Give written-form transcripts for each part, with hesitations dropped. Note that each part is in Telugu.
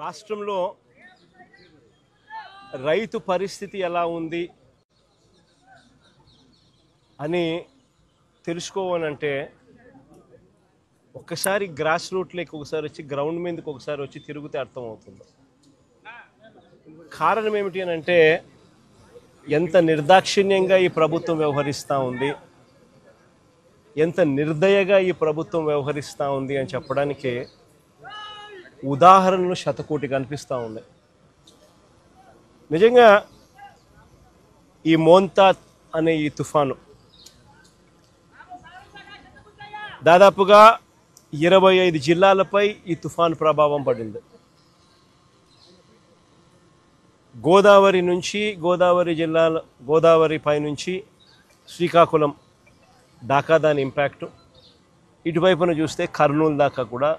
రాష్ట్రంలో రైతు పరిస్థితి ఎలా ఉంది అని తెలుసుకోవాలంటే ఒక్కసారి గ్రాస్ రూట్లోకి ఒకసారి వచ్చి గ్రౌండ్ మీదకి ఒకసారి వచ్చి తిరిగితే అర్థమవుతుంది. కారణం ఏమిటి అని అంటే ఎంత నిర్దాక్షిణ్యంగా ఈ ప్రభుత్వం వ్యవహరిస్తూ ఉంది, ఎంత నిర్దయగా ఈ ప్రభుత్వం వ్యవహరిస్తూ ఉంది అని చెప్పడానికి ఉదాహరణలు శతకోటి కనిపిస్తూ ఉన్నాయి. నిజంగా ఈ మోంతా అనే ఈ తుఫాను దాదాపుగా 25 జిల్లాలపై ఈ తుఫాను ప్రభావం పడింది. గోదావరి నుంచి గోదావరి పై నుంచి శ్రీకాకుళం దాకా దాని ఇంపాక్టు, ఇటువైపున చూస్తే కర్నూలు దాకా కూడా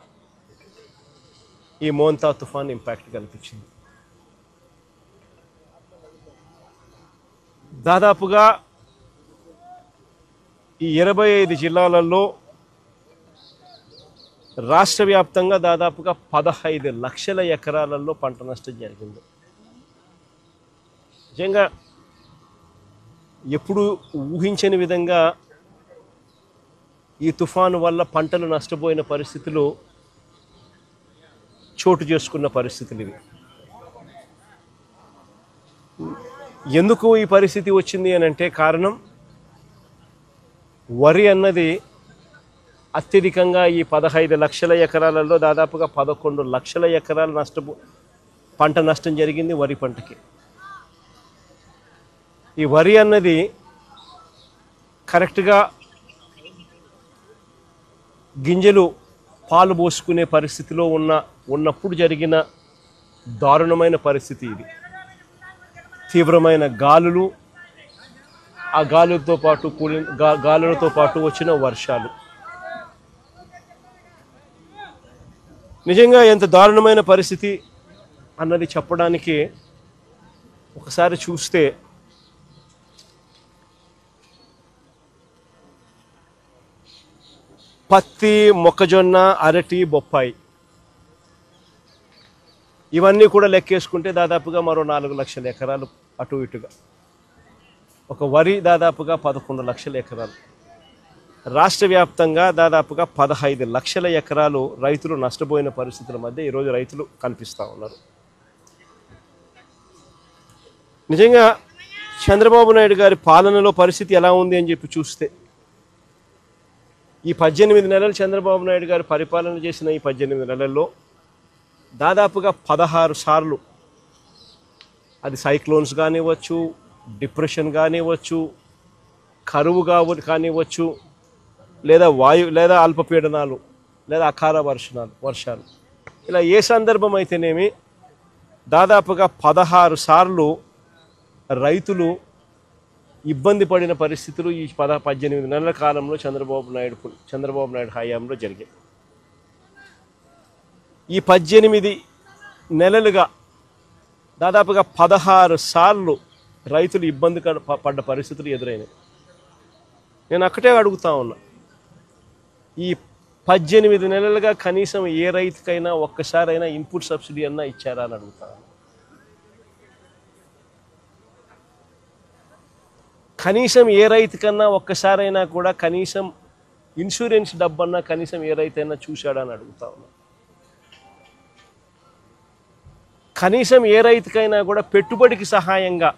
ఈ మోంతా తుఫాన్ ఇంపాక్ట్ కనిపించింది. దాదాపుగా ఈ 25 జిల్లాలలో రాష్ట్ర వ్యాప్తంగా దాదాపుగా 15 లక్షల ఎకరాలలో పంట నష్టం జరిగింది. నిజంగా ఎప్పుడు ఊహించని విధంగా ఈ తుఫాను వల్ల పంటలు నష్టపోయిన పరిస్థితులు చోటు చేసుకున్న పరిస్థితులు ఇవి. ఎందుకు ఈ పరిస్థితి వచ్చింది అని అంటే కారణం వరి అన్నది అత్యధికంగా ఈ 15 లక్షల ఎకరాలలో దాదాపుగా 11 లక్షల ఎకరాలు పంట నష్టం జరిగింది వరి పంటకి. ఈ వరి అన్నది కరెక్ట్గా గింజలు పాలు పోసుకునే పరిస్థితిలో ఉన్నప్పుడు జరిగిన దారుణమైన పరిస్థితి ఇది. తీవ్రమైన గాలులు, ఆ గాలులతో పాటు వచ్చిన వర్షాలు నిజంగా ఎంత దారుణమైన పరిస్థితి అన్నది చెప్పడానికి ఒకసారి చూస్తే పత్తి, మొక్కజొన్న, అరటి, బొప్పాయి ఇవన్నీ కూడా లెక్కేసుకుంటే దాదాపుగా మరో 4 లక్షల ఎకరాలు అటు ఇటుగా. ఒక వరి దాదాపుగా 11 లక్షల ఎకరాలు. రాష్ట్ర వ్యాప్తంగా దాదాపుగా 15 లక్షల ఎకరాలు రైతులు నష్టపోయిన పరిస్థితుల మధ్య ఈరోజు రైతులు కనిపిస్తూ ఉన్నారు. నిజంగా చంద్రబాబు నాయుడు గారి పాలనలో పరిస్థితి ఎలా ఉంది అని చెప్పి చూస్తే ఈ 18 నెలలు చంద్రబాబు నాయుడు గారు పరిపాలన చేసిన ఈ 18 నెలల్లో దాదాపుగా 16 సార్లు అది సైక్లోన్స్ కానివ్వచ్చు, డిప్రెషన్ కానివ్వచ్చు, కరువు కానివ్వచ్చు, లేదా అల్పపీడనాలు, లేదా అకాల వర్షాలు ఇలా ఏ సందర్భం అయితేనేమి దాదాపుగా 16 సార్లు రైతులు ఇబ్బంది పడిన పరిస్థితులు ఈ 18 నెలల కాలంలో చంద్రబాబు నాయుడు హయాంలో జరిగాయి. ఈ 18 నెలలుగా దాదాపుగా 16 సార్లు రైతులు ఇబ్బంది పడ్డ పరిస్థితులు ఎదురైనాయి. నేను అక్కడే అడుగుతా ఉన్నా, ఈ 18 నెలలుగా కనీసం ఏ రైతుకైనా ఒక్కసారైనా ఇన్పుట్ సబ్సిడీ అన్నా ఇచ్చారా అని అడుగుతా. కనీసం ఏ రైతుకన్నా ఒక్కసారైనా కూడా కనీసం ఇన్సూరెన్స్ డబ్బన్నా కనీసం ఏ రైతైనా చూశాడా అని అడుగుతా ఉన్నా. కనీసం ఏ రైతుకైనా కూడా పెట్టుబడికి సహాయంగా